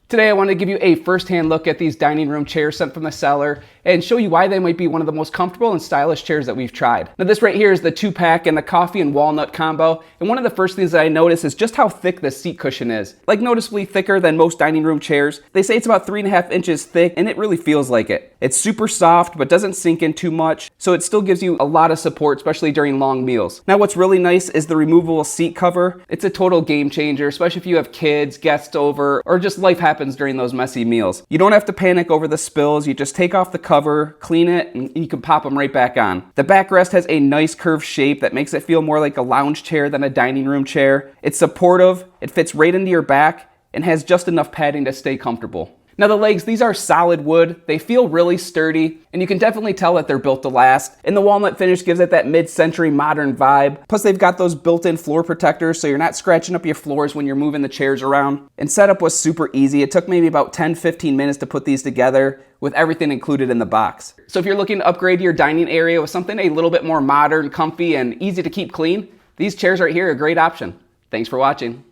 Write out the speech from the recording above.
Today I want to give you a first-hand look at these dining room chairs sent from the seller and show you why they might be one of the most comfortable and stylish chairs that we've tried. Now this right here is the 2-pack and the coffee and walnut combo, and one of the first things that I notice is just how thick the seat cushion is. Like noticeably thicker than most dining room chairs. They say it's about 3.5 inches thick, and it really feels like it. It's super soft but doesn't sink in too much, so it still gives you a lot of support, especially during long meals. Now what's really nice is the removable seat cover. It's a total game changer, especially if you have kids, guests over, or just life happens during those messy meals. You don't have to panic over the spills. You just take off the cover, clean it, and you can pop them right back on. The backrest has a nice curved shape that makes it feel more like a lounge chair than a dining room chair. It's supportive, it fits right into your back, and has just enough padding to stay comfortable. Now the legs, these are solid wood. They feel really sturdy, and you can definitely tell that they're built to last. And the walnut finish gives it that mid-century modern vibe. Plus they've got those built-in floor protectors, so you're not scratching up your floors when you're moving the chairs around. And setup was super easy. It took maybe about 10-15 minutes to put these together with everything included in the box. So if you're looking to upgrade your dining area with something a little bit more modern, comfy, and easy to keep clean, these chairs right here are a great option. Thanks for watching.